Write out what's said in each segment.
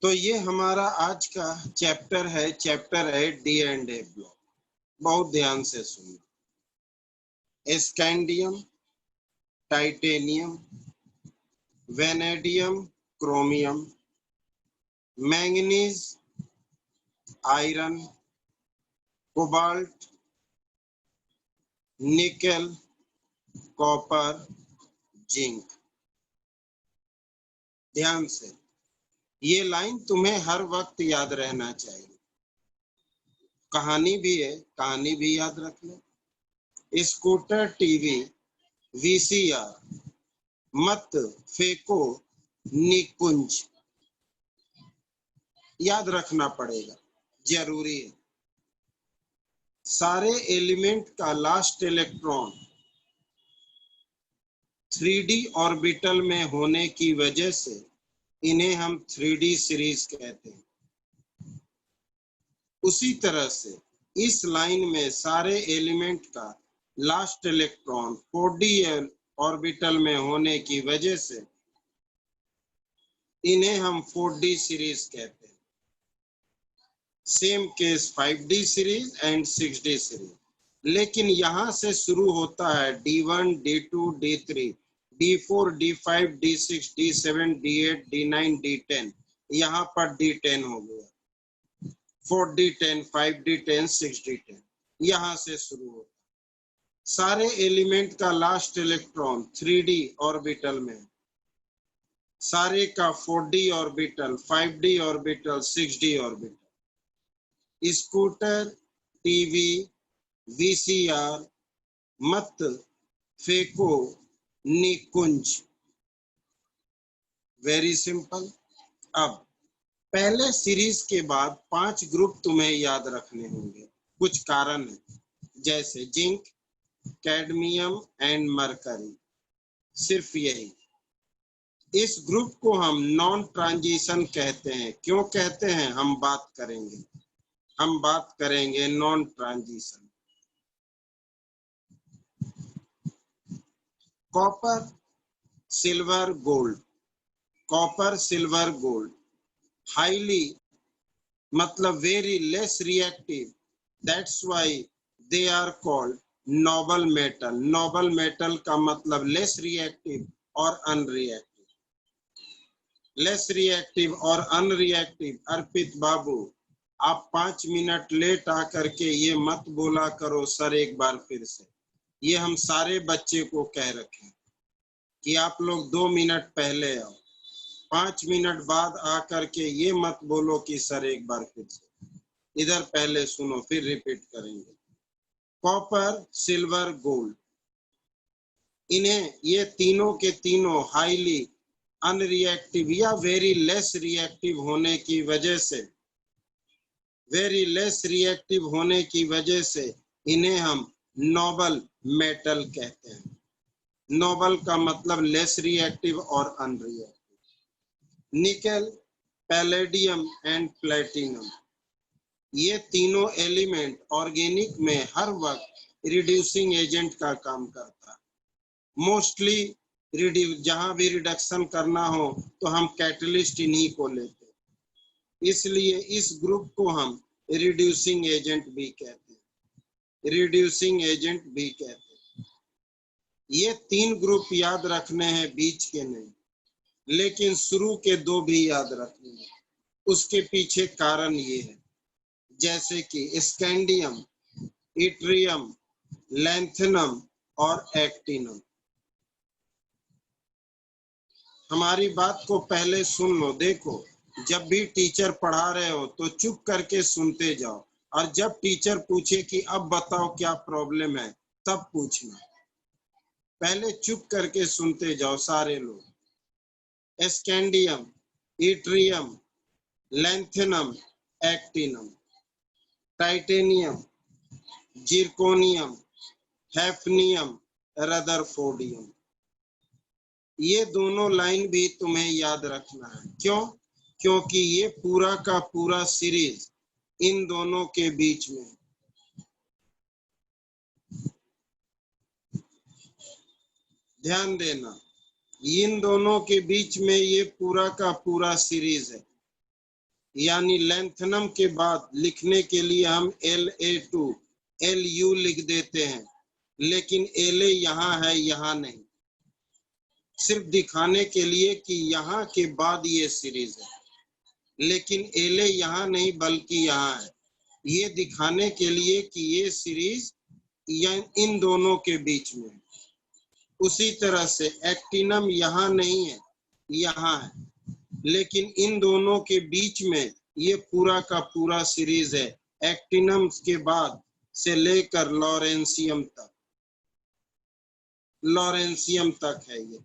तो ये हमारा आज का चैप्टर है डी एंड ए ब्लॉक। बहुत ध्यान से सुनना। Scandium, titanium, vanadium, chromium, manganese, iron, cobalt, nickel, copper, zinc. ध्यान से, ये लाइन तुम्हें हर वक्त याद रहना चाहिए। कहानी भी है, कहानी भी याद रख लो। स्कूटर, टीवी, वीसीआर, मत फेंको निकुंज। याद रखना पड़ेगा, जरूरी है। सारे एलिमेंट का लास्ट इलेक्ट्रॉन 3D ऑर्बिटल में होने की वजह से इन्हें हम 3D सीरीज कहते हैं। उसी तरह से इस लाइन में सारे एलिमेंट का लास्ट इलेक्ट्रॉन 4D ऑर्बिटल में होने की वजह से इन्हें हम 4D सीरीज कहते हैं। Same case 5D series and 6D series. लेकिन यहां से शुरू होता है D1, D2, D3, D4, D5, D6, D7, D8, D9, D10। यहाँ पर D10 हो गया। 4D10, 5D10, 6D10, यहाँ से शुरू होता है। सारे एलिमेंट का लास्ट इलेक्ट्रॉन 3D ऑर्बिटल में, सारे का 4D orbital, 5D orbital, 6D orbital. Scooter, TV, VCR, मत फेंको निकुंज। Very simple. अब पहले सीरीज के बाद 5 ग्रुप तुम्हें याद रखने होंगे। कुछ कारण है, जैसे जिंक, कैडमियम एंड मरकरी। सिर्फ यही। इस ग्रुप को हम नॉन ट्रांजिशन कहते हैं। क्यों कहते हैं, हम बात करेंगे non transition. Copper, silver, gold. Copper, silver, gold highly मतलब very less reactive, that's why they are called noble metal. Noble metal का मतलब लेस रिएक्टिव और अनरिएक्टिव। लेस रिएक्टिव और अनरिएक्टिव। अर्पित बाबू, आप 5 मिनट लेट आकर के ये मत बोला करो सर एक बार फिर से। ये हम सारे बच्चे को कह रखे कि आप लोग 2 मिनट पहले आओ। 5 मिनट बाद आकर के ये मत बोलो कि सर एक बार फिर से। इधर पहले सुनो, फिर रिपीट करेंगे। कॉपर, सिल्वर, गोल्ड, इन्हें ये तीनों के तीनों हाईली अनरिएक्टिव या वेरी लेस रिएक्टिव होने की वजह से इन्हें हम नोबल मेटल कहते हैं। नोबल का मतलब लेस रिएक्टिव और unreactive. Nickel, palladium and platinum, ये तीनों एलिमेंट ऑर्गेनिक में हर वक्त रिड्यूसिंग एजेंट का काम करता है। मोस्टली जहां भी रिडक्शन करना हो तो हम कैटलिस्ट इन्हीं को लेते हैं। इसलिए इस ग्रुप को हम रिड्यूसिंग एजेंट भी कहते हैं। ये 3 ग्रुप याद रखने हैं, बीच के नहीं, लेकिन शुरू के 2 भी याद रखने हैं। उसके पीछे कारण ये है, जैसे कि स्कैंडियम, इट्रियम, लैंथेनम और एक्टिनम। हमारी बात को पहले सुन लो। देखो, जब भी टीचर पढ़ा रहे हो तो चुप करके सुनते जाओ, और जब टीचर पूछे कि अब बताओ क्या प्रॉब्लम है, तब पूछना। पहले चुप करके सुनते जाओ सारे लोग। Scandium, yttrium, lanthanum, actinium, titanium, zirconium, hafnium, rutherfordium. ये दोनों लाइन भी तुम्हें याद रखना है। क्यों? क्योंकि ये पूरा का पूरा सीरीज इन दोनों के बीच में। ध्यान देना, इन दोनों के बीच में ये पूरा का पूरा सीरीज है। यानी लैंथनम के बाद लिखने के लिए हम La2 Lu लिख देते हैं, लेकिन La यहाँ है, यहाँ नहीं, सिर्फ दिखाने के लिए कि यहाँ के बाद ये सीरीज है, लेकिन La यहाँ नहीं बल्कि यहाँ है, ये दिखाने के लिए कि ये सीरीज इन दोनों के बीच में। उसी तरह से एक्टिनम यहाँ नहीं है, यहाँ है, लेकिन इन दोनों के बीच में ये पूरा का पूरा सीरीज है, एक्टिनम के बाद से लेकर लॉरेंसियम तक है। ये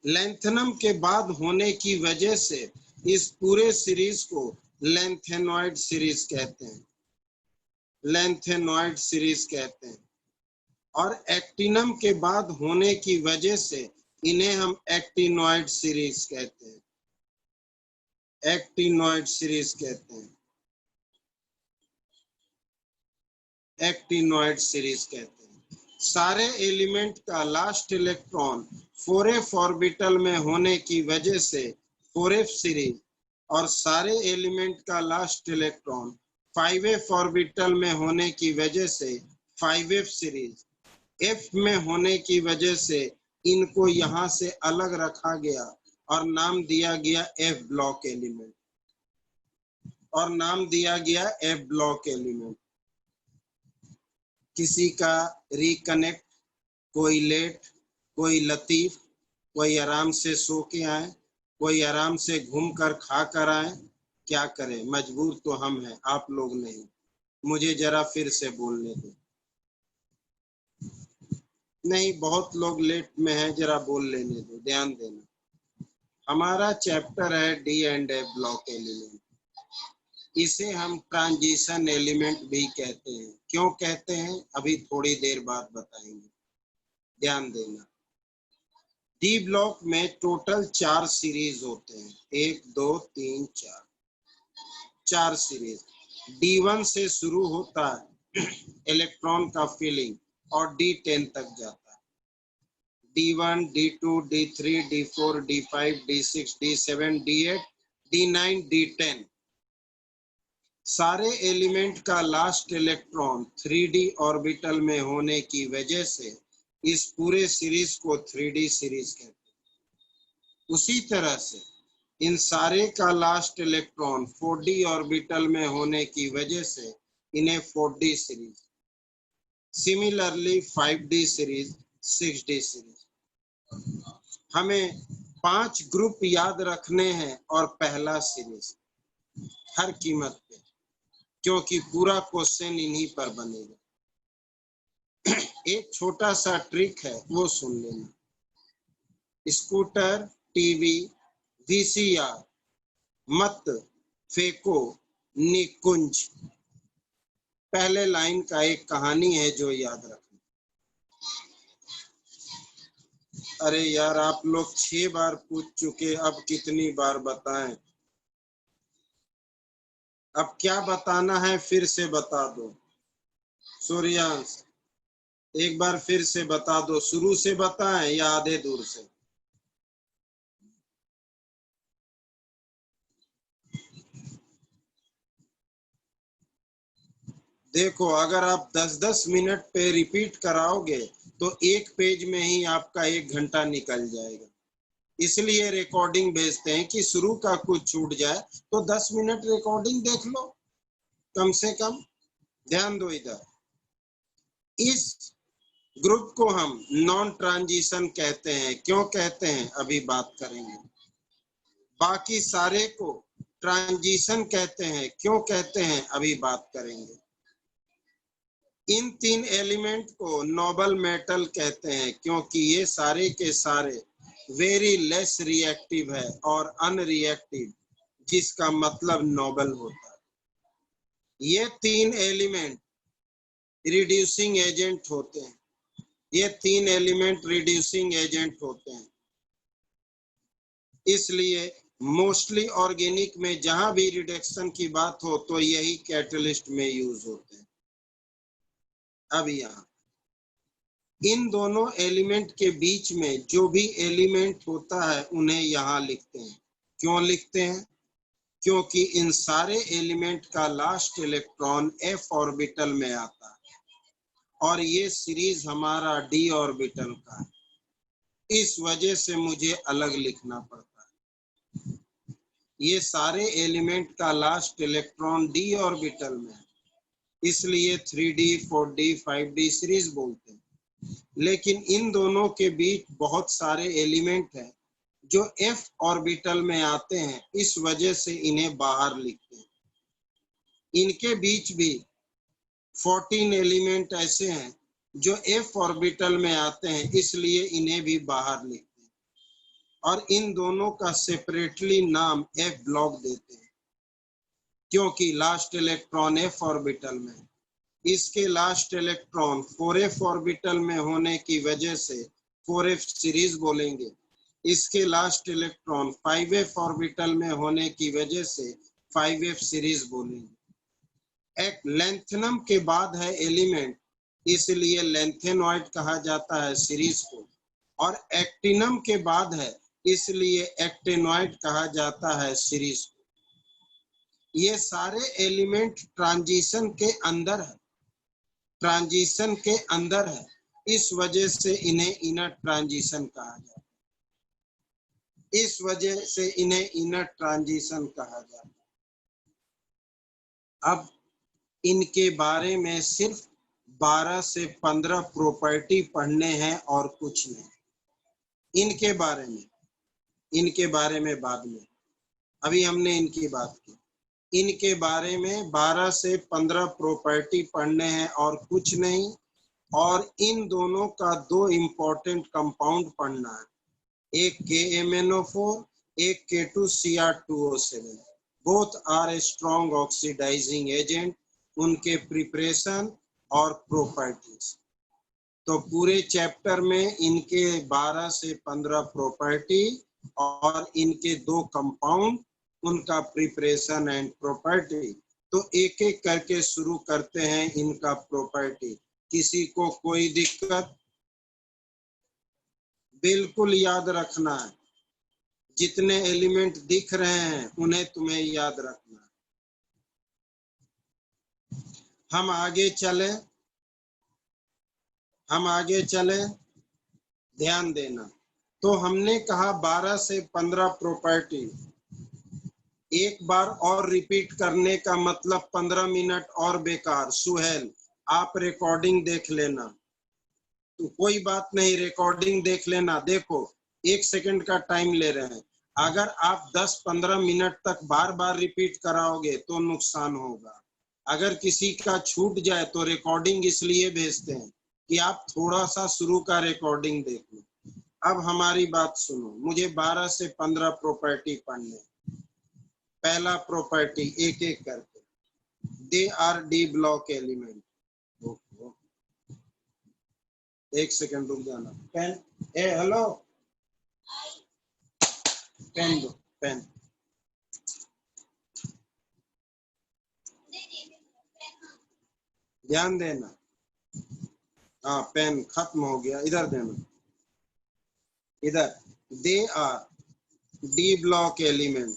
लैंथनम के बाद होने की वजह से इस पूरे सीरीज को लैंथेनॉइड सीरीज कहते हैं, लैंथेनॉइड सीरीज कहते हैं। और एक्टिनम के बाद होने की वजह से इन्हें हम एक्टिनॉइड सीरीज कहते हैं, एक्टिनॉइड सीरीज कहते हैं, एक्टिनॉइड सीरीज कहते हैं। सारे एलिमेंट का लास्ट इलेक्ट्रॉन 4f ऑर्बिटल में होने की वजह से 4f सीरीज, और सारे एलिमेंट का लास्ट इलेक्ट्रॉन 5f ऑर्बिटल में होने की वजह से 5f सीरीज। f में होने की वजह से इनको यहाँ से अलग रखा गया और नाम दिया गया f ब्लॉक एलिमेंट, और नाम दिया गया f ब्लॉक एलिमेंट। किसी का रिकनेक्ट, कोई लेट, कोई लतीफ, कोई आराम से सो के आए, कोई आराम से घूम कर खा कर आए, क्या करें, मजबूर तो हम हैं, आप लोग नहीं। मुझे जरा फिर से बोलने दो। नहीं, बहुत लोग लेट में हैं, जरा बोल लेने दो, ध्यान देना। हमारा चैप्टर है D and F block element. इसे हम ट्रांजिशन एलिमेंट भी कहते हैं। क्यों कहते हैं, अभी थोड़ी देर बाद बताएंगे, ध्यान देना। डी ब्लॉक में टोटल 4 सीरीज होते हैं, 1 2 3 4, 4 सीरीज। D1 से शुरू होता है इलेक्ट्रॉन का फिलिंग और D10 तक जाता है। D1, D2, D3, D4, D5, D6, D7, D8, D9, D10। सारे एलिमेंट का लास्ट इलेक्ट्रॉन 3D ऑर्बिटल में होने की वजह से इस पूरे सीरीज को 3D सीरीज कहते हैं। उसी तरह से इन सारे का लास्ट इलेक्ट्रॉन 4D ऑर्बिटल में होने की वजह से इन्हें 4D series, similarly 5D series, 6D series. हमें 5 ग्रुप याद रखने हैं और पहला सीरीज हर कीमत पे, क्योंकि पूरा क्वेश्चन इन्हीं पर बनेगा। एक छोटा सा ट्रिक है, वो सुन लेना। स्कूटर, टीवी, VCR मत फेंको निकुंज। पहले लाइन का एक कहानी है जो याद रखना। अरे यार, आप लोग 6 बार पूछ चुके, अब कितनी बार बताएं? अब क्या बताना है फिर से बता दो। सूर्यांश, एक बार फिर से बता दो, शुरू से बताएं या आधे दूर से? देखो, अगर आप 10-10 मिनट पे रिपीट कराओगे तो एक पेज में ही आपका 1 घंटा निकल जाएगा। इसलिए रिकॉर्डिंग भेजते हैं कि शुरू का कुछ छूट जाए तो 10 मिनट रिकॉर्डिंग देख लो कम से कम। ध्यान दो इधर। इस ग्रुप को हम नॉन ट्रांजिशन कहते हैं। क्यों कहते हैं, अभी बात करेंगे। बाकी सारे को ट्रांजिशन कहते हैं। क्यों कहते हैं, अभी बात करेंगे। इन 3 एलिमेंट को नोबल मेटल कहते हैं, क्योंकि ये सारे के सारे वेरी लेस रिएक्टिव है और अनरिएक्टिव, जिसका मतलब नोबल होता है। ये 3 एलिमेंट रिड्यूसिंग एजेंट होते हैं। ये 3 एलिमेंट रिड्यूसिंग एजेंट होते हैं। इसलिए मोस्टली ऑर्गेनिक में जहां भी रिडक्शन की बात हो तो यही कैटलिस्ट में यूज होते हैं। अब यहाँ इन दोनों एलिमेंट के बीच में जो भी एलिमेंट होता है उन्हें यहाँ लिखते हैं। क्यों लिखते हैं? क्योंकि इन सारे एलिमेंट का लास्ट इलेक्ट्रॉन f ऑर्बिटल में आता है और ये सीरीज हमारा d ऑर्बिटल का है, इस वजह से मुझे अलग लिखना पड़ता है। ये सारे एलिमेंट का लास्ट इलेक्ट्रॉन d ऑर्बिटल में है, इसलिए 3d 4d 5d सीरीज बोलते हैं। लेकिन इन दोनों के बीच बहुत सारे एलिमेंट हैं जो f ऑर्बिटल में आते हैं, इस वजह से इन्हें बाहर लिखते हैं। इनके बीच भी 14 एलिमेंट ऐसे हैं जो f ऑर्बिटल में आते हैं, इसलिए इन्हें भी बाहर लिखते हैं और इन दोनों का सेपरेटली नाम f ब्लॉक देते हैं, क्योंकि लास्ट इलेक्ट्रॉन f ऑर्बिटल में, इसके लास्ट इलेक्ट्रॉन 4f ऑर्बिटल में होने की वजह से 4f सीरीज बोलेंगे। इसके लास्ट इलेक्ट्रॉन 5f ऑर्बिटल में होने की वजह से 5f सीरीज बोलेंगे। एक लेंथनम के बाद है एलिमेंट, इसलिए लेंथेनॉइड कहा जाता है सीरीज को, और एक्टिनम के बाद है, इसलिए एक्टेनॉइड कहा जाता है सीरीज को। ये सारे एलिमेंट ट्रांजिशन के अंदर है, ट्रांजिशन के अंदर है, इस वजह से इन्हें इनर ट्रांजिशन कहा जाता है, इस वजह से इन्हें इनर ट्रांजिशन कहा जाता है। अब इनके बारे में सिर्फ 12 से 15 प्रॉपर्टी पढ़ने हैं और कुछ नहीं। इनके बारे में बाद में, अभी हमने इनकी बात की। इनके बारे में 12 से 15 प्रॉपर्टी पढ़ने हैं और कुछ नहीं, और इन दोनों का 2 इम्पोर्टेंट कंपाउंड पढ़ना है, एक KMnO4, एक K2Cr2O7। Both are strong oxidising agent, उनके प्रिपरेशन और प्रॉपर्टीज। तो पूरे चैप्टर में इनके 12 से 15 प्रॉपर्टी और इनके 2 कंपाउंड, उनका प्रिपरेशन एंड प्रॉपर्टी। तो एक एक करके शुरू करते हैं इनका प्रॉपर्टी। किसी को कोई दिक्कत? बिल्कुल याद रखना है, जितने एलिमेंट दिख रहे हैं उन्हें तुम्हें याद रखना है। हम आगे चले, ध्यान देना। तो हमने कहा 12 से 15 प्रॉपर्टी। एक बार और रिपीट करने का मतलब 15 मिनट और बेकार। सुहेल, आप रिकॉर्डिंग देख लेना, तो कोई बात नहीं, रिकॉर्डिंग देख लेना। देखो 1 सेकंड का टाइम ले रहे हैं, अगर आप 10-15 मिनट तक बार बार रिपीट कराओगे तो नुकसान होगा। अगर किसी का छूट जाए तो रिकॉर्डिंग इसलिए भेजते हैं कि आप थोड़ा सा शुरू का रिकॉर्डिंग देख लो। अब हमारी बात सुनो, मुझे 12 से 15 प्रॉपर्टी पढ़ने। पहला प्रॉपर्टी एक एक करके, दे are D block element. 1 second रुक जाना। पेन, हेलो, पेन दो, पेन। ध्यान देना, हाँ पेन खत्म हो गया, इधर देना, इधर। They are D block element.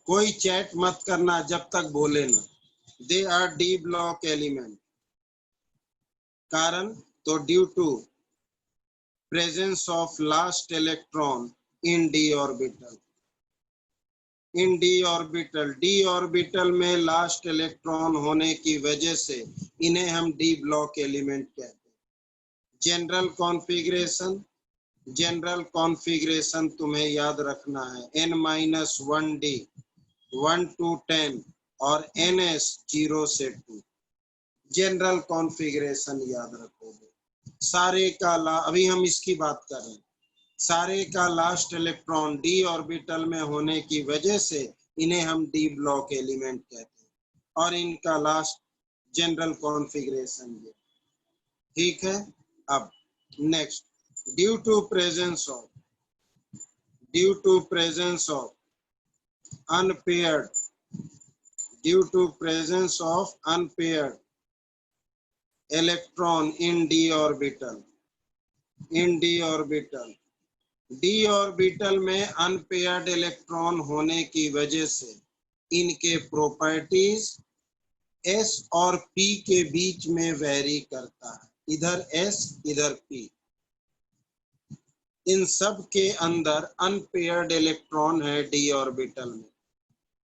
कोई चैट मत करना जब तक बोले ना। They are D block element. कारण, तो due to presence of last electron in D orbital. In D orbital में लास्ट इलेक्ट्रॉन होने की वजह से इन्हें हम डी ब्लॉक एलिमेंट कहते हैं। जनरल कॉन्फ़िगरेशन तुम्हें याद रखना है, n-1d 1 to 10 और ns 0 से 2। जनरल कॉन्फ़िगरेशन याद रखोगे। सारे का अभी हम इसकी बात कर रहे हैं। सारे का लास्ट इलेक्ट्रॉन डी ऑर्बिटल में होने की वजह से इन्हें हम डी ब्लॉक एलिमेंट कहते हैं, और इनका लास्ट जनरल कॉन्फ़िगरेशन ये। ठीक है, अब next, due to presence of unpaired electron in d orbital, D orbital में अनपेयर्ड इलेक्ट्रॉन होने की वजह से इनके प्रॉपर्टीज S और P के बीच में वेरी करता है, इधर S इधर P। इन सब के अंदर अनपेयर्ड इलेक्ट्रॉन है डी ऑर्बिटल में,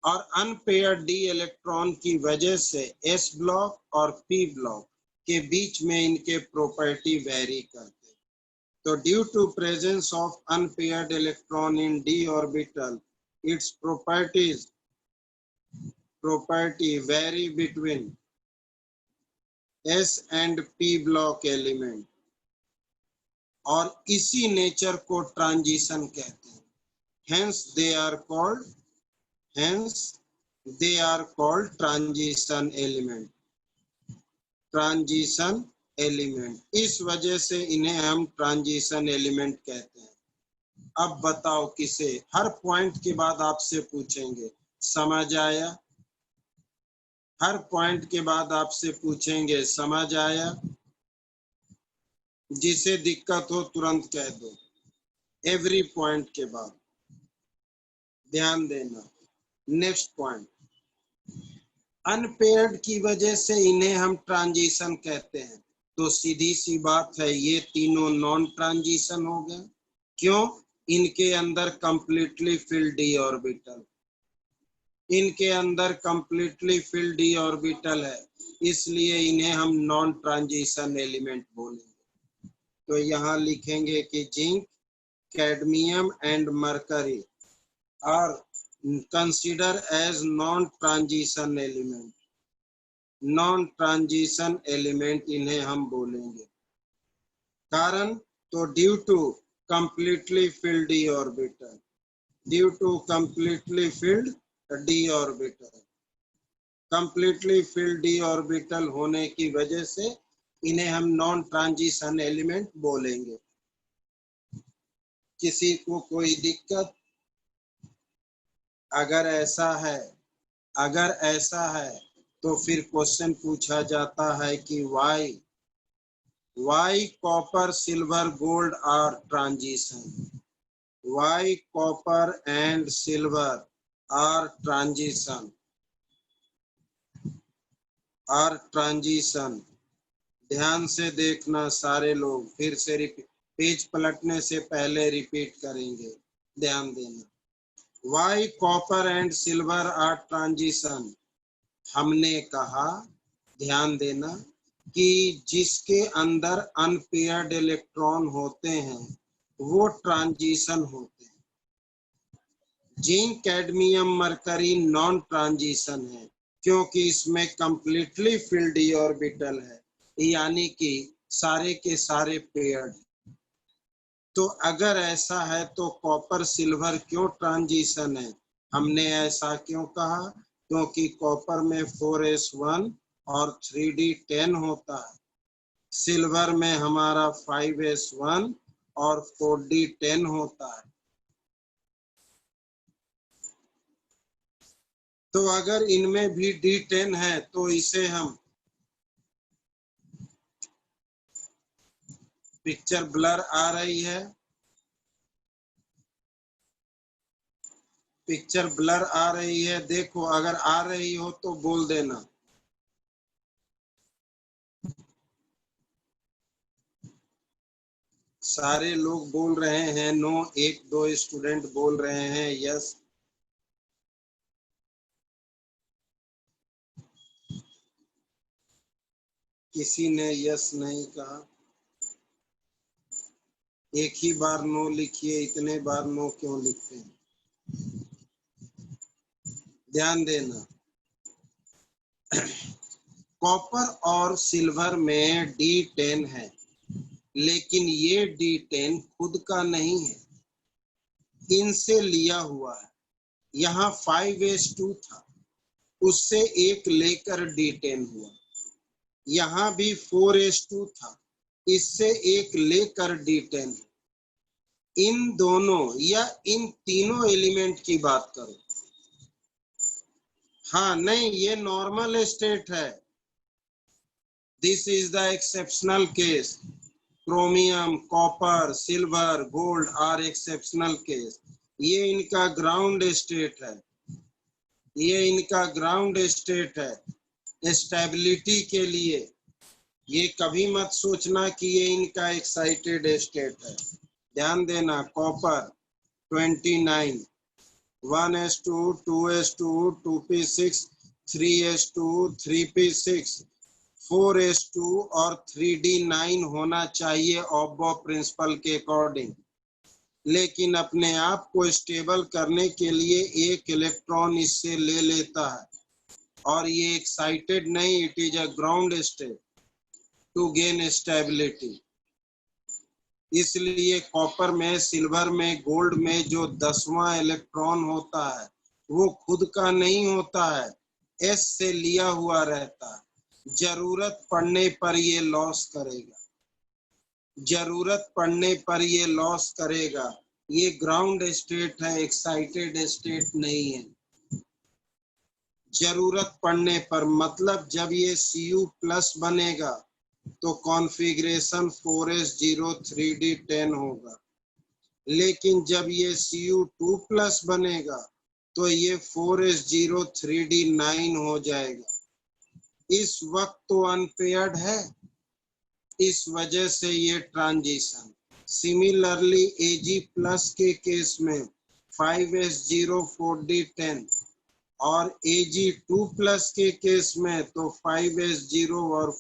और अनपेयर्ड डी इलेक्ट्रॉन की वजह से S ब्लॉक और P ब्लॉक के बीच में इनके प्रॉपर्टी वेरी करते हैं। तो due to presence of unpaired electron in D orbital, it's property vary between S and P block element, और इसी नेचर को ट्रांजिशन कहते हैं। Hence they are called transition element। Transition element, इस वजह से इन्हें हम ट्रांजिशन एलिमेंट कहते हैं। अब बताओ किसे, हर पॉइंट के बाद आपसे पूछेंगे, समझ आया? हर पॉइंट के बाद आपसे पूछेंगे, समझ आया? जिसे दिक्कत हो तुरंत कह दो, एवरी पॉइंट के बाद ध्यान देना। नेक्स्ट पॉइंट, अनपेयर्ड की वजह से इन्हें हम ट्रांजिशन कहते हैं। तो सीधी सी बात है, ये तीनों नॉन ट्रांजिशन हो गए। क्यों? इनके अंदर कंप्लीटली फिल्ड डी ऑर्बिटल, इनके अंदर कंप्लीटली फिल्ड डी ऑर्बिटल है, इसलिए इन्हें हम नॉन ट्रांजिशन एलिमेंट बोलेंगे। तो यहाँ लिखेंगे कि zinc, cadmium and mercury are consider as non transition element. Non transition element इन्हें हम बोलेंगे। कारण, तो due to completely filled D orbital, due to completely filled D orbital, completely filled D orbital होने की वजह से इन्हें हम नॉन ट्रांजिशन एलिमेंट बोलेंगे। किसी को कोई दिक्कत? अगर ऐसा है तो फिर क्वेश्चन पूछा जाता है कि why copper silver gold are transition, why copper and silver are transition, ध्यान से देखना सारे लोग, फिर से पेज पलटने से पहले रिपीट करेंगे, ध्यान देना। Why copper and silver are transition, हमने कहा, ध्यान देना, कि जिसके अंदर अनपेयर्ड इलेक्ट्रॉन होते हैं वो ट्रांजिशन होते हैं। Zinc, cadmium, mercury non transition है, क्योंकि इसमें कंप्लीटली फिल्ड डी ऑर्बिटल है, यानी कि सारे के सारे पेयर्ड। तो अगर ऐसा है तो कॉपर सिल्वर क्यों ट्रांजिशन है? हमने ऐसा क्यों कहा? क्योंकि कॉपर में 4s1 और 3d10 होता है, सिल्वर में हमारा 5s1 और 4d10 होता है। तो अगर इनमें भी d10 है तो इसे हम, पिक्चर ब्लर आ रही है, पिक्चर ब्लर आ रही है, देखो अगर आ रही हो तो बोल देना। सारे लोग बोल रहे हैं नो, एक दो स्टूडेंट बोल रहे हैं यस। किसी ने यस नहीं कहा। एक ही बार नो लिखिए, इतने बार नो क्यों लिखते हैं? ध्यान देना, कॉपर और सिल्वर में d10 है, लेकिन ये d10 खुद का नहीं है, इनसे लिया हुआ है। यहाँ 5s2 था, उससे एक लेकर d10 हुआ। यहाँ भी 4s2 था, इससे एक लेकर d10। इन दोनों या इन तीनों एलिमेंट की बात करो। हाँ नहीं, ये नॉर्मल स्टेट है, this is the exceptional case. Chromium, copper, silver, gold are exceptional case. ये इनका ग्राउंड स्टेट है, ये इनका ग्राउंड स्टेट है स्टेबिलिटी के लिए। ये कभी मत सोचना कि ये इनका एक्साइटेड स्टेट है। ध्यान देना, copper 29, 1s2, 2s2, 2p6, 3s2, 3p6, 4s2 और 3d9 होना चाहिए ऑब्बो प्रिंसिपल के अकॉर्डिंग। लेकिन अपने आप को स्टेबल करने के लिए एक इलेक्ट्रॉन इससे ले लेता है और ये एक्साइटेड नहीं, it is a ground state to gain stability. इसलिए कॉपर में, सिल्वर में, गोल्ड में जो 10वां इलेक्ट्रॉन होता है वो खुद का नहीं होता है, एस से लिया हुआ रहता है। जरूरत पड़ने पर ये लॉस करेगा, जरूरत पड़ने पर ये लॉस करेगा। ये ग्राउंड स्टेट है, एक्साइटेड स्टेट नहीं है। जरूरत पड़ने पर मतलब जब ये Cu प्लस बनेगा तो कॉन्फ़िगरेशन 4s0 3d10 होगा। लेकिन जब ये Cu2 प्लस बनेगा तो ये 4s0 3d9 हो जाएगा। इस वक्त तो अनपेयर्ड है, इस वजह से ये ट्रांजिशन। सिमिलरली Ag प्लस के केस में 5s0 4d10 और Ag2 प्लस के केस में तो 5s0 और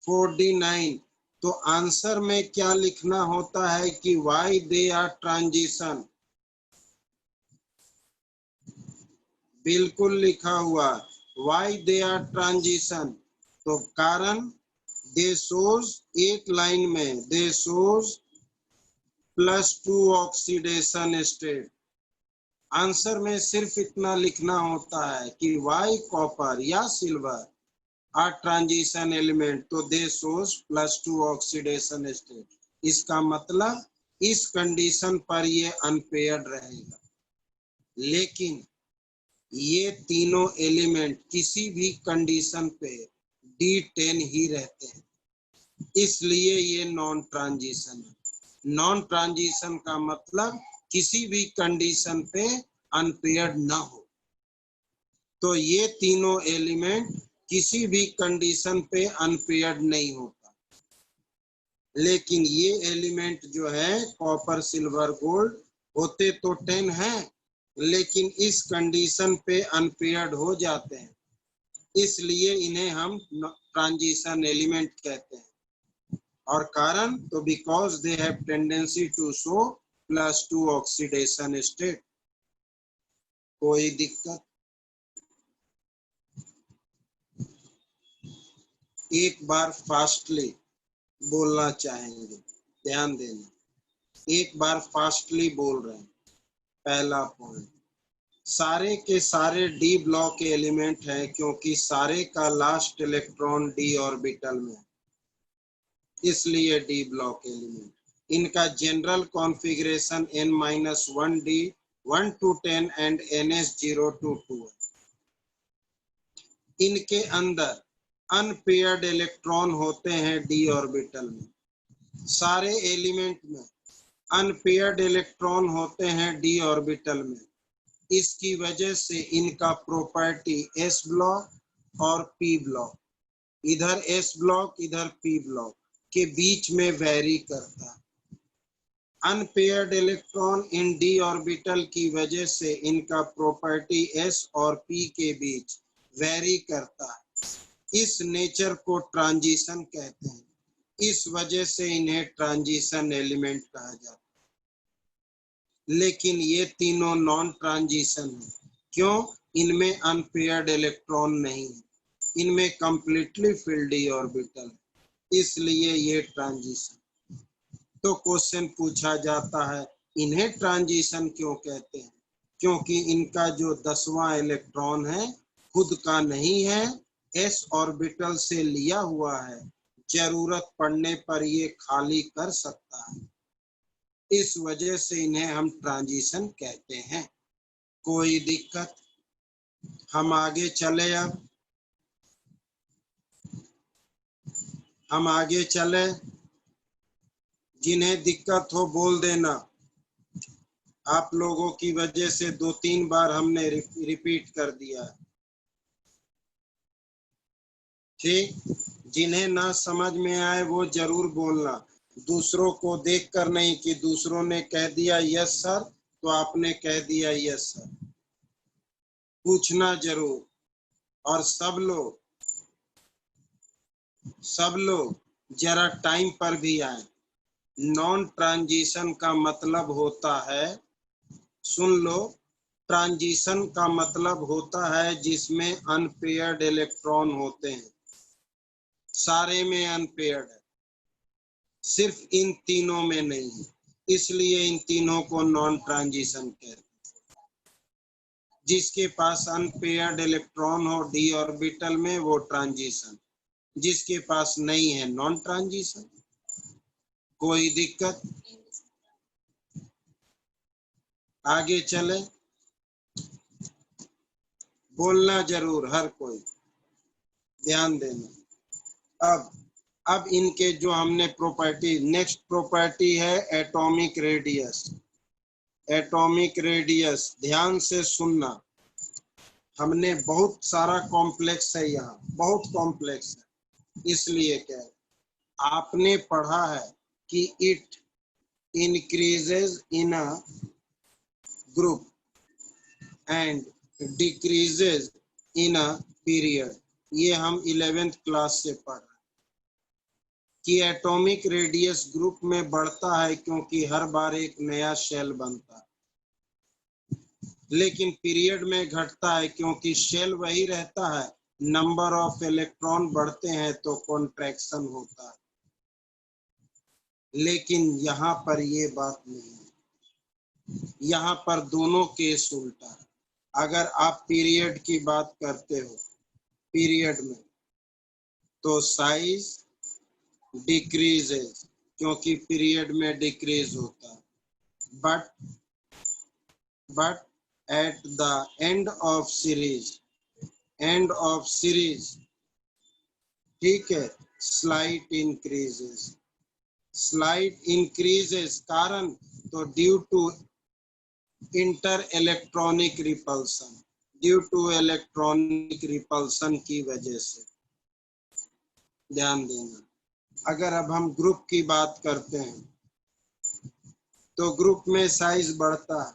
4d9। तो आंसर में क्या लिखना होता है कि वाई दे आर ट्रांजिशन, बिल्कुल लिखा हुआ वाई दे आर ट्रांजिशन। तो कारण दे सोज, एक लाइन में दे सोज +2 ऑक्सीडेशन स्टेट। आंसर में सिर्फ इतना लिखना होता है कि वाई कॉपर या सिल्वर आर ट्रांजिशन एलिमेंट, तो दे सोज +2 ऑक्सीडेशन स्टेट। इसका मतलब इस कंडीशन पर ये अनपेयर्ड रहेगा। लेकिन ये तीनों एलिमेंट किसी भी कंडीशन पे D10 ही रहते हैं, इसलिए ये नॉन ट्रांजिशन है। नॉन ट्रांजिशन का मतलब किसी भी कंडीशन पे अनपेयर्ड ना हो। तो ये तीनों एलिमेंट किसी भी कंडीशन पे अनपेयर्ड नहीं होता। लेकिन ये एलिमेंट जो है कॉपर, सिल्वर, गोल्ड होते तो 10 हैं, लेकिन इस कंडीशन पे अनपेयर्ड हो जाते हैं, इसलिए इन्हें हम ट्रांजिशन एलिमेंट कहते हैं। और कारण तो because they have tendency to show +2 oxidation state. कोई दिक्कत? एक बार फास्टली बोलना चाहेंगे, ध्यान देना, एक बार फास्टली बोल रहे हैं। पहला पॉइंट, सारे के सारे डी ब्लॉक एलिमेंट है क्योंकि सारे का लास्ट इलेक्ट्रॉन डी ऑर्बिटल में, इसलिए डी ब्लॉक एलिमेंट। इनका general configuration n-1d 1 to 10 and ns 0 to 2 है। इनके अंदर अनपेयर्ड इलेक्ट्रॉन होते हैं डी ऑर्बिटल में। सारे एलिमेंट में अनपेयर्ड इलेक्ट्रॉन होते हैं डी ऑर्बिटल में। इसकी वजह से इनका प्रॉपर्टी s ब्लॉक और p ब्लॉक, इधर s ब्लॉक इधर p ब्लॉक के बीच में वेरी करता है। Unpaired electron in D orbital की वजह से इनका प्रॉपर्टी s और p के बीच वेरी करता है। इस नेचर को ट्रांजिशन कहते हैं, इस वजह से इन्हें ट्रांजिशन एलिमेंट कहा जाता है। लेकिन ये तीनों नॉन ट्रांजिशन है, क्यों? इनमें अनपेयर्ड इलेक्ट्रॉन नहीं है, इनमें कंप्लीटली फिल्ड डी ऑर्बिटल है, इसलिए ये ट्रांजिशन। तो क्वेश्चन पूछा जाता है इन्हें ट्रांजिशन क्यों कहते हैं? क्योंकि इनका जो 10वां इलेक्ट्रॉन है खुद का नहीं है, s ऑर्बिटल से लिया हुआ है, जरूरत पड़ने पर ये खाली कर सकता है, इस वजह से इन्हें हम ट्रांजिशन कहते हैं। कोई दिक्कत? हम आगे चले। अब हम आगे चले, जिन्हें दिक्कत हो बोल देना। आप लोगों की वजह से 2-3 बार हमने रिपीट कर दिया। ठीक, जिन्हें ना समझ में आए वो जरूर बोलना, दूसरों को देखकर नहीं कि दूसरों ने कह दिया यस सर तो आपने कह दिया यस सर। पूछना जरूर। और सब लोग जरा टाइम पर भी आए। नॉन ट्रांजिशन का मतलब होता है, सुन लो, ट्रांजिशन का मतलब होता है जिसमें अनपेयर्ड इलेक्ट्रॉन होते हैं। सारे में अनपेयर्ड है, सिर्फ इन तीनों में नहीं है, इसलिए इन तीनों को नॉन ट्रांजिशन कहते हैं। जिसके पास अनपेयर्ड इलेक्ट्रॉन हो डी ऑर्बिटल में वो ट्रांजिशन, जिसके पास नहीं है नॉन ट्रांजिशन। कोई दिक्कत? आगे चले, बोलना जरूर हर कोई, ध्यान देना। अब इनके जो हमने प्रॉपर्टी, नेक्स्ट प्रॉपर्टी है एटॉमिक रेडियस। एटॉमिक रेडियस ध्यान से सुनना, हमने बहुत सारा कॉम्प्लेक्स है यहाँ, बहुत कॉम्प्लेक्स है, इसलिए क्या आपने पढ़ा है कि it increases in a group and decreases in a period. ये हम 11th क्लास से पढ़ रहे हैं कि एटॉमिक रेडियस ग्रुप में बढ़ता है क्योंकि हर बार एक नया शेल बनता है, लेकिन पीरियड में घटता है क्योंकि शेल वही रहता है, नंबर ऑफ इलेक्ट्रॉन बढ़ते हैं तो कॉन्ट्रैक्शन होता है। लेकिन यहाँ पर ये बात नहीं है, यहाँ पर दोनों केस उल्टा है। अगर आप पीरियड की बात करते हो, पीरियड में तो साइज डिक्रीजेज क्योंकि पीरियड में डिक्रीज होता है, but at the end of series, ठीक है, स्लाइट इंक्रीजेस, कारण तो due to inter electronic repulsion की वजह से। ध्यान देना। अगर अब हम ग्रुप की बात करते हैं तो ग्रुप में साइज बढ़ता है,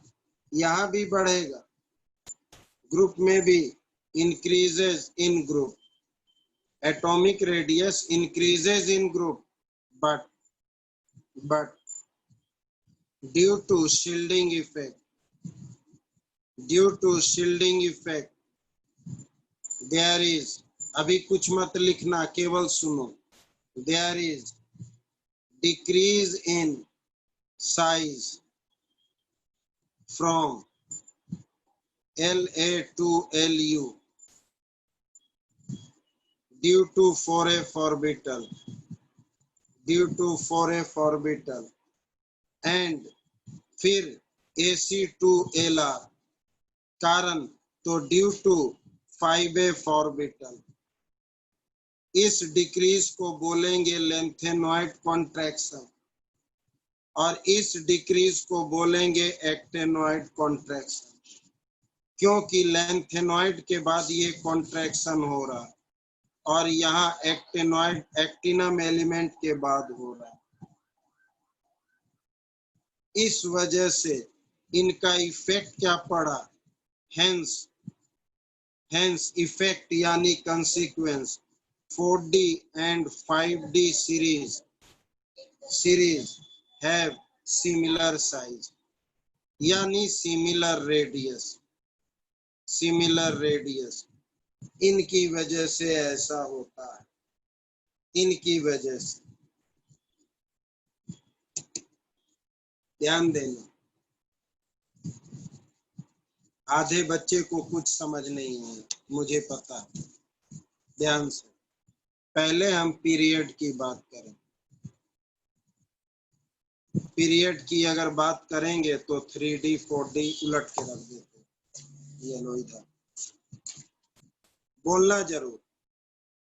यहाँ भी बढ़ेगा, ग्रुप में भी increases in group, atomic radius increases in group, but due to shielding effect there is, अभी कुछ मत लिखना, केवल सुनो, there is decrease in size from La to Lu due to 4f orbital and फिर AC to LR, कारण तो due to 5f orbital. इस डिक्रीज को बोलेंगे लेंथेनॉइड कॉन्ट्रैक्शन और इस डिक्रीज को बोलेंगे एक्टेनॉइड कॉन्ट्रैक्शन, क्योंकि लेंथेनॉइड के बाद ये कॉन्ट्रैक्शन हो रहा है और यहाँ एक्टेनॉइड एक्टिनम एलिमेंट के बाद हो रहा है। इस वजह से इनका इफेक्ट क्या पड़ा, हेंस इफेक्ट यानी consequence 4D and 5D series have similar size यानी सिमिलर रेडियस। इनकी वजह से ऐसा होता है, इनकी वजह से। ध्यान देना, आधे बच्चे को कुछ समझ नहीं है, मुझे पता है। ध्यान से, पहले हम पीरियड की बात करें। पीरियड की अगर बात करेंगे तो 3D 4D उलट के रख देते, ये लो इधर, बोलना जरूर।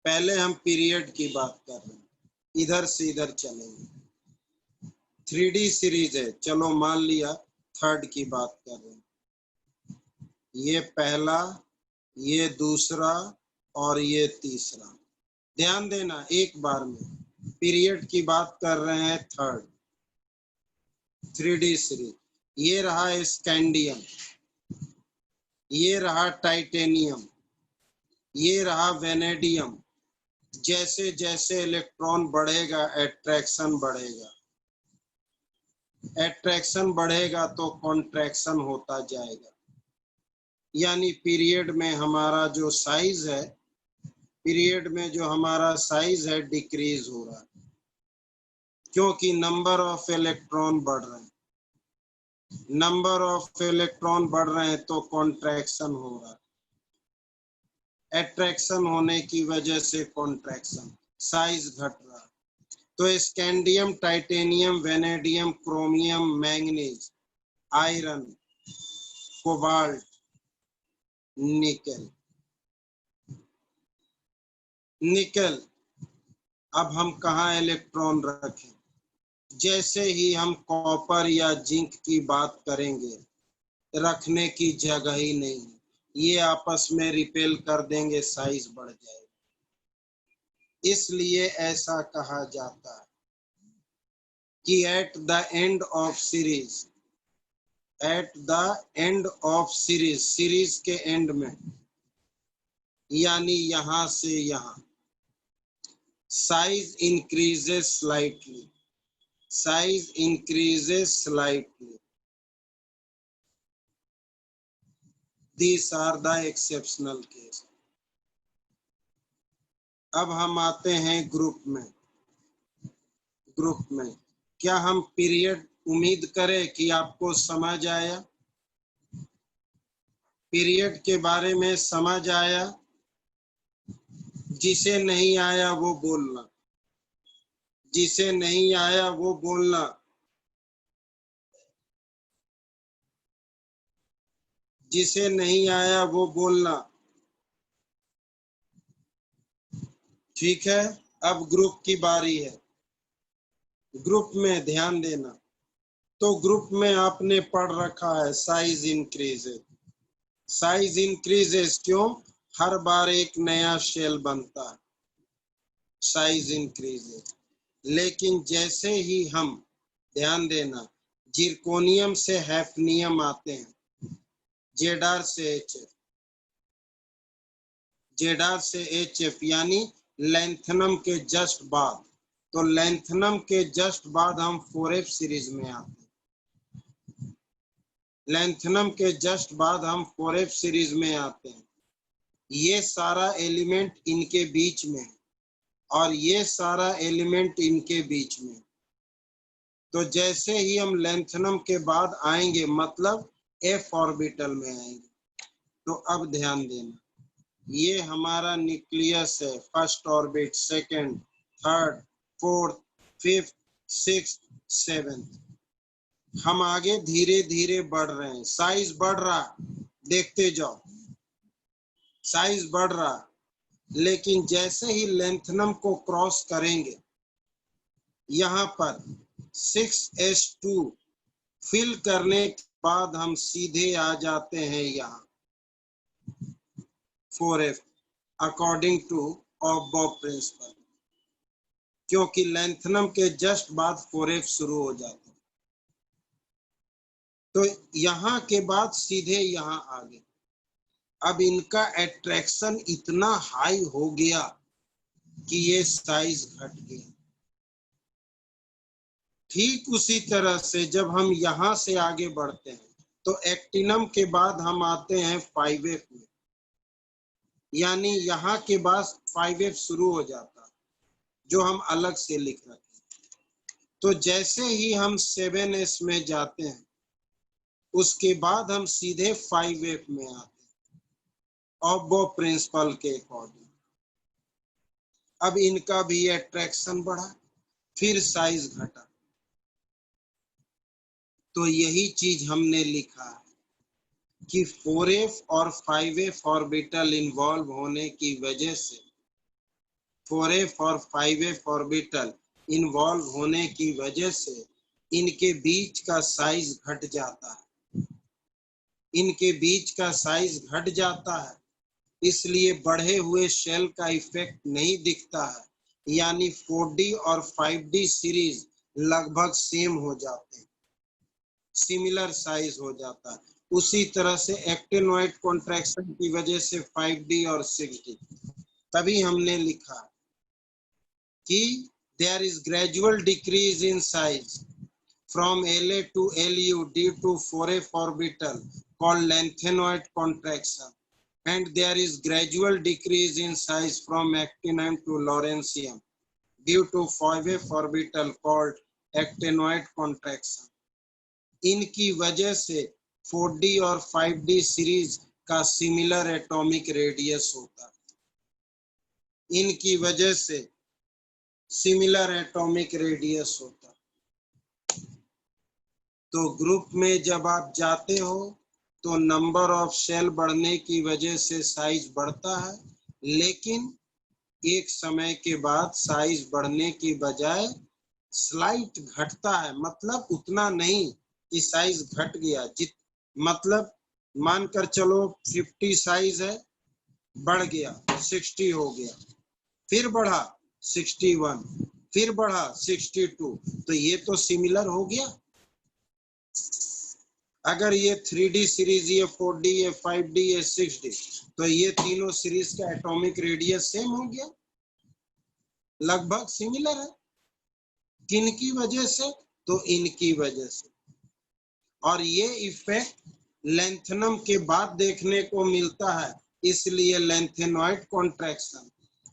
पहले हम पीरियड की बात कर रहे हैं। इधर से इधर चलेंगे। 3D सीरीज है, चलो मान लिया थर्ड की बात कर रहे हैं। ये पहला, ये दूसरा और ये तीसरा। ध्यान देना एक बार में, पीरियड की बात कर रहे हैं थर्ड, 3D सीरीज। ये रहा स्कैंडियम, ये रहा टाइटेनियम, ये रहा वेनेडियम। जैसे जैसे इलेक्ट्रॉन बढ़ेगा एट्रैक्शन बढ़ेगा, एट्रैक्शन बढ़ेगा तो कॉन्ट्रैक्शन होता जाएगा। यानी पीरियड में हमारा जो साइज है, पीरियड में जो हमारा साइज है डिक्रीज हो रहा है, क्योंकि नंबर ऑफ इलेक्ट्रॉन बढ़ रहे हैं। नंबर ऑफ इलेक्ट्रॉन बढ़ रहे हैं तो कॉन्ट्रैक्शन हो रहा है, एट्रैक्शन होने की वजह से कॉन्ट्रैक्शन, साइज घट रहा है। तो scandium, titanium, vanadium, chromium, manganese, iron, cobalt, निकल। निकल, अब हम कहाँ इलेक्ट्रॉन रखें? जैसे ही हम कॉपर या जिंक की बात करेंगे, रखने की जगह ही नहीं, ये आपस में रिपेल कर देंगे, साइज बढ़ जाएगा। इसलिए ऐसा कहा जाता है कि eight the end of series, eight the end of series, series के एंड में, यानी यहां से यहां, size increases slightly, size increases slightly. These are the exceptional case. अब हम आते हैं ग्रुप में। ग्रुप में क्या हम पीरियड, उम्मीद करें कि आपको समझ आया, पीरियड के बारे में समझ आया? जिसे नहीं आया वो बोलना, जिसे नहीं आया वो बोलना। जिसे नहीं आया वो बोलना। ठीक है, अब ग्रुप की बारी है। ग्रुप में ध्यान देना। तो ग्रुप में आपने पढ़ रखा है साइज इंक्रीजेस, साइज इंक्रीजेस क्यों? हर बार एक नया शेल बनता है, साइज इंक्रीजेस। लेकिन जैसे ही हम, ध्यान देना, जिरकोनियम से हैफनियम आते हैं, जेडार से एचएफ, जेडार से एचएफ, यानी लैंथनम के जस्ट बाद, तो लैंथनम के जस्ट बाद हम 4F सीरीज में आते हैं। लैंथनम के जस्ट बाद हम 4F सीरीज में आते हैं। ये सारा एलिमेंट इनके बीच में है और ये सारा एलिमेंट इनके बीच में। तो जैसे ही हम लैंथनम के बाद आएंगे, मतलब F ऑर्बिटल में आएंगे। तो अब ध्यान देना, ये हमारा न्यूक्लियस है, first orbit, second, third, fourth, fifth, sixth, seventh. हम आगे धीरे धीरे बढ़ रहे हैं, साइज बढ़ रहा, देखते जाओ, साइज बढ़ रहा। लेकिन जैसे ही लैंथनम को क्रॉस करेंगे, यहाँ पर 6s2 फिल करने के बाद हम सीधे आ जाते हैं यहाँ 4F, according to of principle, क्योंकि लैंथनम के जस्ट बाद 4F शुरू हो जाता है। तो यहाँ के बाद सीधे यहाँ आ गए। अब इनका एट्रैक्शन इतना हाई हो गया कि ये साइज घट गया। ठीक उसी तरह से जब हम यहाँ से आगे बढ़ते हैं, तो एक्टिनम के बाद हम आते हैं 5F में, यानी यहाँ के बाद 5F शुरू हो जाता है, जो हम अलग से लिख रहे हैं। तो जैसे ही हम 7s में जाते हैं, उसके बाद हम सीधे 5F में आते हैं, ऑफ प्रिंसिपल के अकॉर्डिंग। अब इनका भी एट्रैक्शन बढ़ा, फिर साइज घटा। तो यही चीज हमने लिखा है कि 4F और 5F ऑर्बिटल इन्वॉल्व होने की वजह से 4F और 5F ऑर्बिटल इन्वॉल्व होने की वजह से इनके बीच का साइज घट जाता है, इनके बीच का साइज घट जाता है, इसलिए बढ़े हुए शेल का इफेक्ट नहीं दिखता है, यानी 4D और 5D सीरीज लगभग सेम हो जाते हैं, सिमिलर साइज हो जाता है। उसी तरह से एक्टिनोइड कॉन्ट्रैक्शन की वजह से 5D और 6D। तभी हमने लिखा कि there is gradual decrease in size from LA to LU due to 4F orbital called lanthanoid contraction, and there is gradual decrease in size from actinium to lawrencium due to 5F orbital called actinoid contraction. इनकी वजह से 4D और 5D series का similar atomic radius होता है, इनकी वजह से सिमिलर एटॉमिक रेडियस होता है। तो ग्रुप में जब आप जाते हो तो नंबर ऑफ शेल बढ़ने की वजह से साइज बढ़ता है, लेकिन एक समय के बाद साइज बढ़ने की बजाय स्लाइट घटता है, मतलब उतना नहीं कि साइज घट गया, मतलब मानकर चलो 50 साइज है, बढ़ गया 60 हो गया, फिर बढ़ा 61, फिर बढ़ा 62, तो ये तो सिमिलर हो गया। अगर ये 3D सीरीज, ये 4D, ये 5D, ये 6D, तो ये तीनों सीरीज का एटॉमिक रेडियस सेम हो गया, लगभग सिमिलर है। किनकी वजह से? तो इनकी वजह से। और ये इफेक्ट लेंथनम के बाद देखने को मिलता है, इसलिए लेंथेनॉइड कॉन्ट्रैक्शन,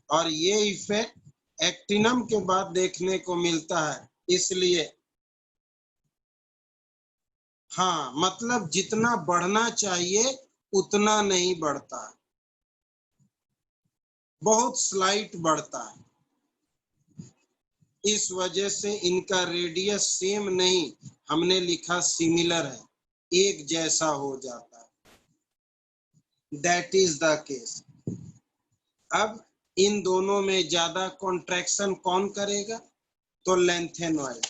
और ये इफेक्ट एक्टिनम के बाद देखने को मिलता है, इसलिए हाँ, मतलब जितना बढ़ना चाहिए उतना नहीं बढ़ता, बहुत स्लाइट बढ़ता है। इस वजह से इनका रेडियस सेम नहीं, हमने लिखा सिमिलर है, एक जैसा हो जाता है। That is the case. अब इन दोनों में ज्यादा कॉन्ट्रैक्शन कौन करेगा? तो लेंथेनॉइड।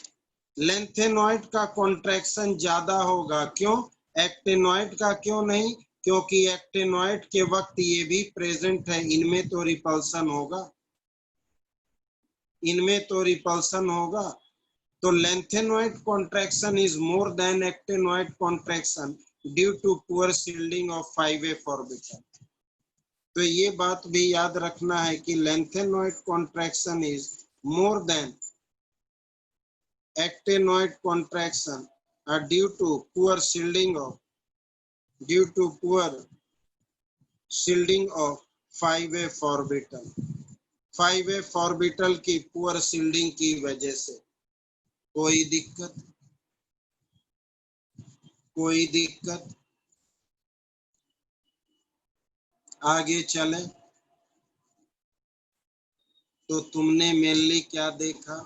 लेंथेनॉइड का कॉन्ट्रैक्शन ज्यादा होगा, क्यों? एक्टिनॉइड का क्यों नहीं? क्योंकि एक्टिनॉइड के वक्त ये भी प्रेजेंट है, इनमें तो रिपल्सन होगा, इनमें तो रिपल्सन होगा। तो lanthanoid contraction is more than actinoid contraction due to poor shielding of 5F orbital. तो ये बात भी याद रखना है कि lanthanoid contraction is more than actinoid contraction are due to poor shielding of 5F orbital, 5F orbital की poor shielding की वजह से। कोई दिक्कत? कोई दिक्कत? आगे चले तो तुमने मेनली क्या देखा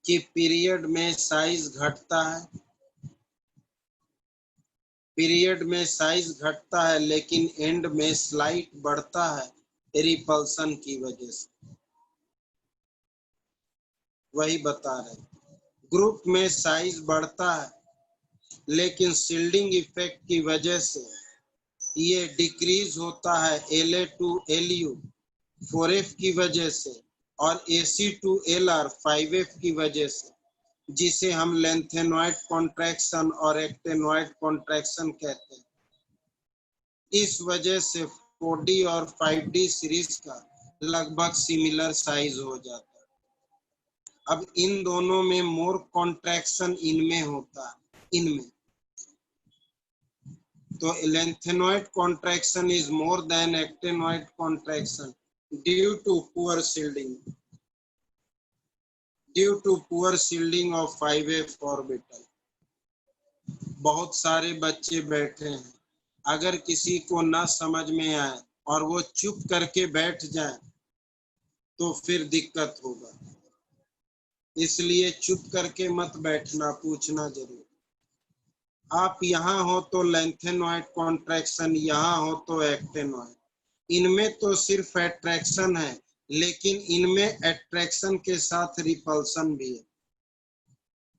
कि पीरियड में साइज घटता है, पीरियड में साइज घटता है, लेकिन एंड में स्लाइट बढ़ता है रिपल्सन की वजह से। वही बता रहे, ग्रुप में साइज बढ़ता है, लेकिन शील्डिंग इफेक्ट की वजह से ये डिक्रीज होता है LA to LU 4F की वजह से, और AC to LR 5F की वजह से, जिसे हम लेंथेनॉइड कॉन्ट्रैक्शन और एक्टिनॉइड कॉन्ट्रैक्शन कहते हैं। इस वजह से 4D और 5D सीरीज का लगभग सिमिलर साइज हो जाता है। अब इन दोनों में मोर कॉन्ट्रैक्शन इनमें होता है, इनमें। तो lanthanoid contraction is more than actinoid contraction due to poor shielding, due to poor shielding of 5F orbital. बहुत सारे बच्चे बैठे हैं, अगर किसी को ना समझ में आए और वो चुप करके बैठ जाए तो फिर दिक्कत होगा, इसलिए चुप करके मत बैठना, पूछना जरूर। आप यहाँ हो तो लेंथेनॉइड कॉन्ट्रैक्शन, यहाँ हो तो एक्टिनॉइड, इनमें तो सिर्फ एट्रैक्शन है, लेकिन इनमें एट्रैक्शन के साथ रिपल्सन भी है,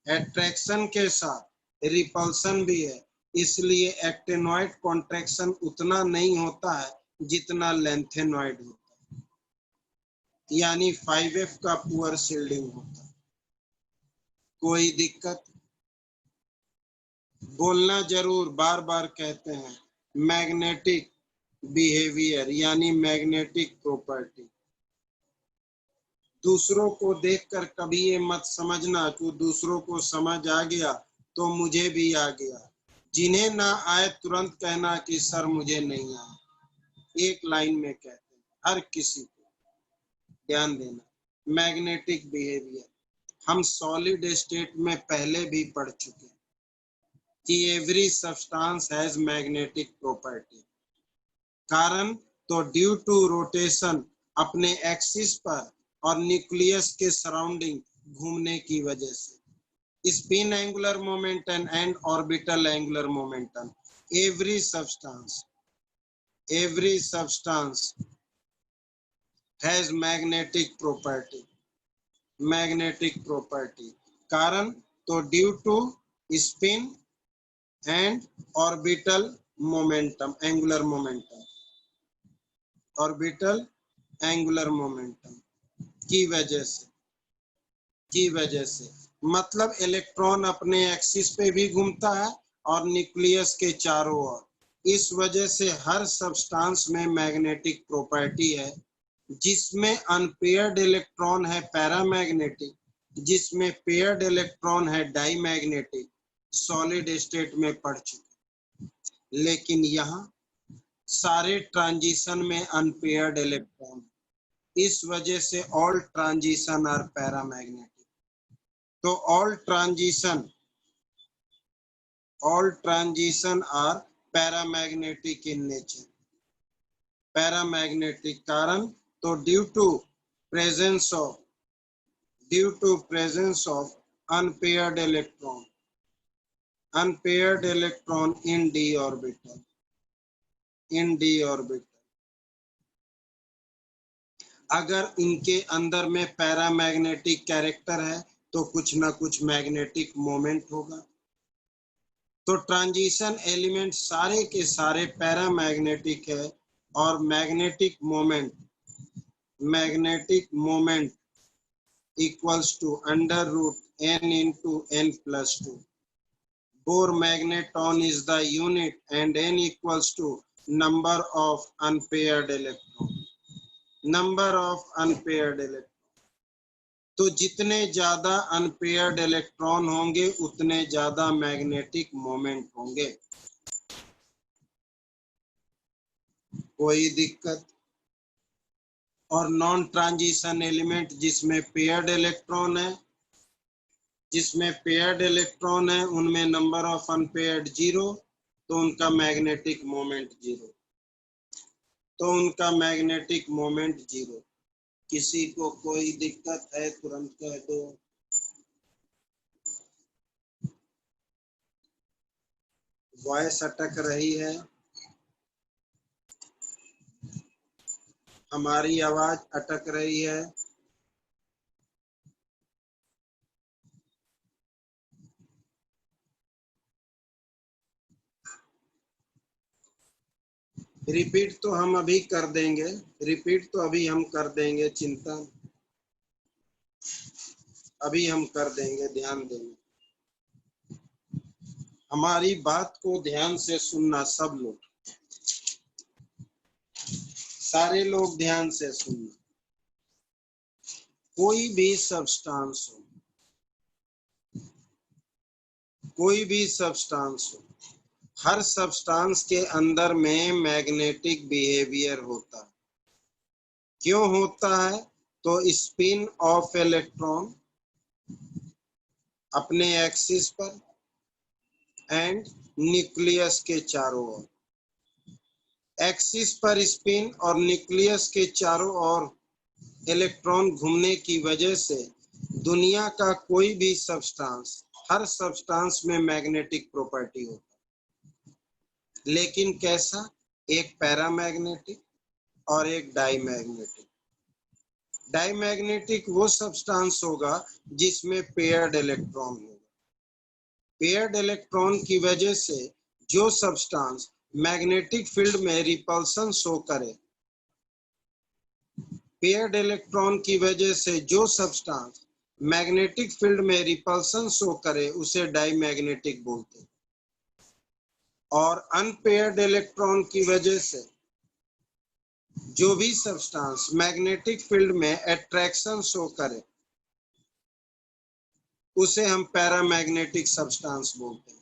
एट्रैक्शन के साथ रिपल्सन भी है। इसलिए एक्टिनोइड कॉन्ट्रैक्शन उतना नहीं होता है जितना लेंथेनॉइड होता है, यानी 5F का पुअर शील्डिंग होता है। कोई दिक्कत? बोलना जरूर, बार बार कहते हैं। मैग्नेटिक बिहेवियर यानी मैग्नेटिक प्रॉपर्टी। दूसरों को देखकर कभी ये मत समझना कि दूसरों को समझ आ गया तो मुझे भी आ गया। जिन्हें ना आए तुरंत कहना कि सर मुझे नहीं आया। एक लाइन में कहते हैं हर किसी को। ध्यान देना, मैग्नेटिक बिहेवियर हम सॉलिड स्टेट में पहले भी पढ़ चुके हैं कि every substance has magnetic property. कारण तो ड्यू टू रोटेशन अपने एक्सिस पर और न्यूक्लियस के सराउंडिंग घूमने की वजह से, spin angular momentum and orbital angular momentum, every substance has magnetic property. Magnetic property कारण तो due to spin and orbital momentum, angular momentum, orbital angular momentum की वजह से मतलब इलेक्ट्रॉन अपने एक्सिस पे भी घूमता है और न्यूक्लियस के चारों ओर। इस वजह से हर सब्सटेंस में मैग्नेटिक प्रॉपर्टी है। जिसमें अनपेयर्ड इलेक्ट्रॉन है पैरामैग्नेटिक, जिसमें पेयर्ड इलेक्ट्रॉन है डाईमैग्नेटिक। सॉलिड स्टेट में पढ़ चुके। लेकिन यहाँ सारे ट्रांजिशन में अनपेयर्ड इलेक्ट्रॉन, इस वजह से ऑल ट्रांजिशन आर पैरामैग्नेटिक। तो all transition are paramagnetic in nature. Paramagnetic कारण तो due to presence of unpaired electron in d orbital, अगर इनके अंदर में पैरामैग्नेटिक कैरेक्टर है तो कुछ ना कुछ मैग्नेटिक मोमेंट होगा। तो ट्रांजिशन एलिमेंट सारे के सारे पैरामैग्नेटिक है और magnetic moment equals to √n into n+2। Bohr magneton is the unit and n equals to number of unpaired electrons। तो जितने ज्यादा अनपेयर्ड इलेक्ट्रॉन होंगे उतने ज्यादा मैग्नेटिक मोमेंट होंगे। कोई दिक्कत? और नॉन ट्रांजिशन एलिमेंट जिसमें पेयर्ड इलेक्ट्रॉन है उनमें नंबर ऑफ अनपेयर्ड 0, तो उनका मैग्नेटिक मोमेंट 0। किसी को कोई दिक्कत है तुरंत कह दो। वॉइस अटक रही है, हमारी आवाज अटक रही है। रिपीट तो हम अभी कर देंगे, चिंता अभी हम कर देंगे। ध्यान देना, हमारी बात को ध्यान से सुनना। सब लोग, सारे लोग ध्यान से सुनना। कोई भी सब्सटेंस हो, हर सब्सटेंस के अंदर में मैग्नेटिक बिहेवियर होता है। क्यों होता है? तो स्पिन ऑफ इलेक्ट्रॉन अपने एक्सिस पर एंड न्यूक्लियस के चारों ओर। एक्सिस पर स्पिन और न्यूक्लियस के चारों ओर इलेक्ट्रॉन घूमने की वजह से दुनिया का कोई भी सब्सटेंस, हर सब्सटेंस में मैग्नेटिक प्रॉपर्टी होता है। लेकिन कैसा? एक पैरामैग्नेटिक और एक डाईमैग्नेटिक। डाईमैग्नेटिक वो सब्सटेंस होगा जिसमें पेयर्ड इलेक्ट्रॉन होगा। पेयर्ड इलेक्ट्रॉन की वजह से जो सब्सटेंस मैग्नेटिक फील्ड में रिपल्सन शो करे, पेयर्ड इलेक्ट्रॉन की वजह से जो सब्सटेंस मैग्नेटिक फील्ड में रिपल्सन शो करे उसे डाईमैग्नेटिक बोलते हैं। और अनपेयर्ड इलेक्ट्रॉन की वजह से जो भी सब्सटेंस मैग्नेटिक फील्ड में अट्रैक्शन शो करे उसे हम पैरामैग्नेटिक सब्सटेंस बोलते हैं।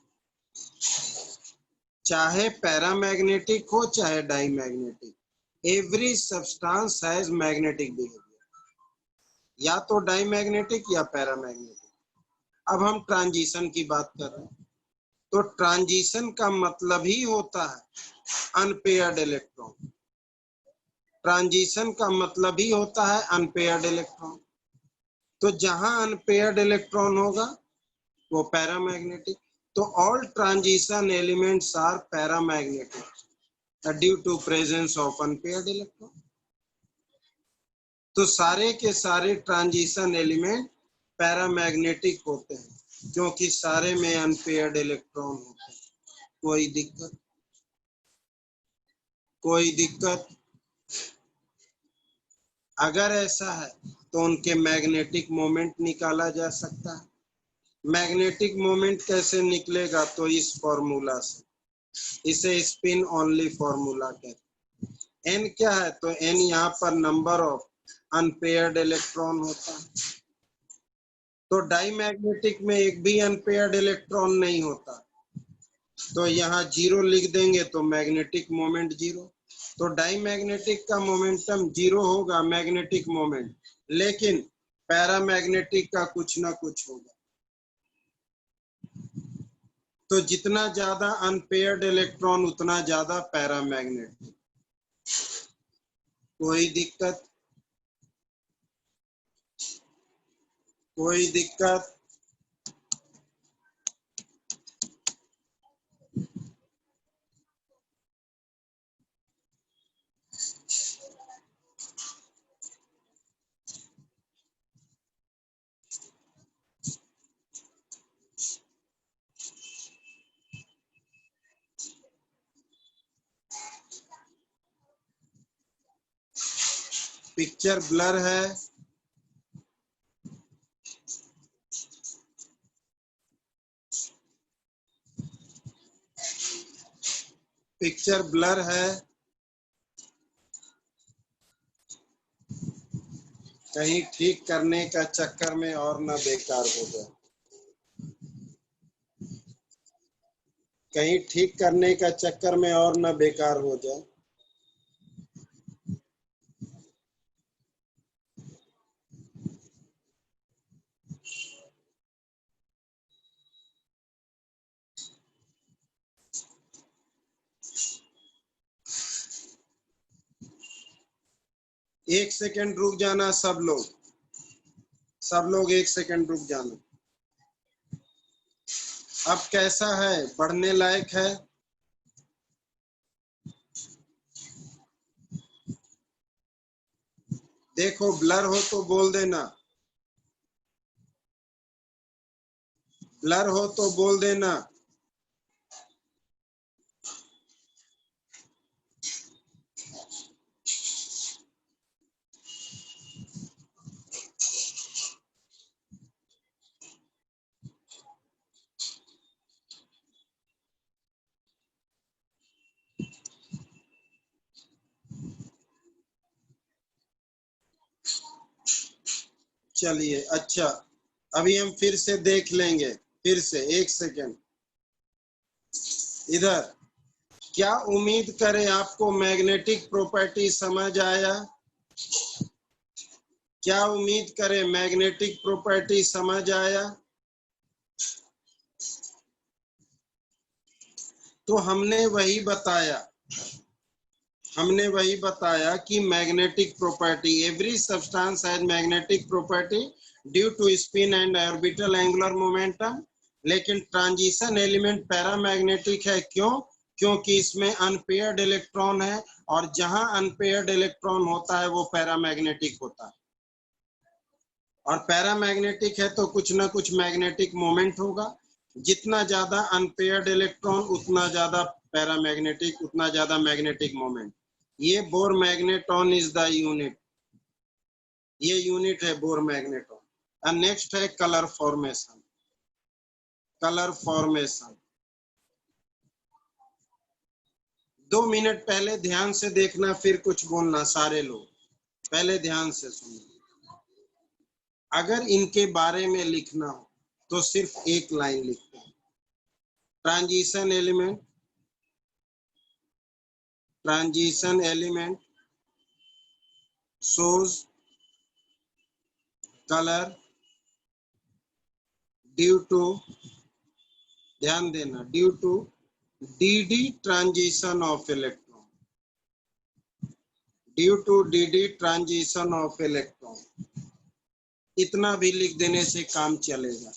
चाहे पैरामैग्नेटिक हो चाहे diamagnetic, every substance has magnetic behaviour, या तो डाईमैग्नेटिक या पैरामैग्नेटिक। अब हम ट्रांजिशन की बात कर रहे हैं, तो ट्रांजिशन का मतलब ही होता है अनपेयर्ड इलेक्ट्रॉन। ट्रांजिशन का मतलब ही होता है अनपेयर्ड इलेक्ट्रॉन। तो जहां अनपेयर्ड इलेक्ट्रॉन होगा वो पैरामैग्नेटिक। तो all transition elements are paramagnetic due to presence of unpaired electron. तो सारे के सारे ट्रांजिशन एलिमेंट पैरामैग्नेटिक होते हैं क्योंकि सारे में अनपेयर्ड इलेक्ट्रॉन होते हैं। कोई दिक्कत? कोई दिक्कत? अगर ऐसा है तो उनके मैग्नेटिक मोमेंट निकाला जा सकता है। मैग्नेटिक मोमेंट कैसे निकलेगा? तो इस फॉर्मूला से, इसे स्पिन ओनली फॉर्मूला कहते हैं। एन क्या है? तो एन यहाँ पर नंबर ऑफ अनपेयर्ड इलेक्ट्रॉन होता है। तो डाईमैग्नेटिक में एक भी अनपेयर्ड इलेक्ट्रॉन नहीं होता, तो यहाँ 0 लिख देंगे तो मैग्नेटिक मोमेंट 0। तो डाईमैग्नेटिक का मोमेंटम 0 होगा, मैग्नेटिक मोमेंट, लेकिन पैरामैग्नेटिक का कुछ ना कुछ होगा। तो जितना ज्यादा अनपेयर्ड इलेक्ट्रॉन उतना ज्यादा पैरामैग्नेटिक। कोई दिक्कत? कोई दिक्कत? पिक्चर ब्लर है। पिक्चर ब्लर है। कहीं ठीक करने का चक्कर में और ना बेकार हो जाए। कहीं ठीक करने का चक्कर में और ना बेकार हो जाए। एक सेकंड रुक जाना सब लोग, सब लोग एक सेकंड रुक जाना। अब कैसा है? पढ़ने लायक है? देखो ब्लर हो तो बोल देना, ब्लर हो तो बोल देना। चलिए अच्छा, अभी हम फिर से देख लेंगे, फिर से एक सेकंड इधर। क्या उम्मीद करें आपको मैग्नेटिक प्रॉपर्टी समझ आया? क्या उम्मीद करें मैग्नेटिक प्रॉपर्टी समझ आया? तो हमने वही बताया कि magnetic property, every substance has magnetic property due to spin and orbital angular momentum. लेकिन ट्रांजिशन एलिमेंट पैरामैग्नेटिक है। क्यों? क्योंकि इसमें अनपेयर्ड इलेक्ट्रॉन है, और जहां अनपेयर्ड इलेक्ट्रॉन होता है वो पैरामैग्नेटिक होता है। और पैरामैग्नेटिक है तो कुछ ना कुछ मैग्नेटिक मोमेंट होगा। जितना ज्यादा अनपेयर्ड इलेक्ट्रॉन उतना ज्यादा पैरामैग्नेटिक, उतना ज्यादा मैग्नेटिक मोमेंट। ये bore magneton is the unit, ये यूनिट है बोर मैग्नेटॉन। नेक्स्ट है colour formation. Colour formation 2 minute पहले ध्यान से देखना, फिर कुछ बोलना सारे लोग, पहले ध्यान से सुनना। अगर इनके बारे में लिखना हो तो सिर्फ एक लाइन लिखते हैं, transition element, transition element shows color due to, ध्यान देना, due to dd transition of electron, due to dd transition of electron। इतना भी लिख देने से काम चलेगा,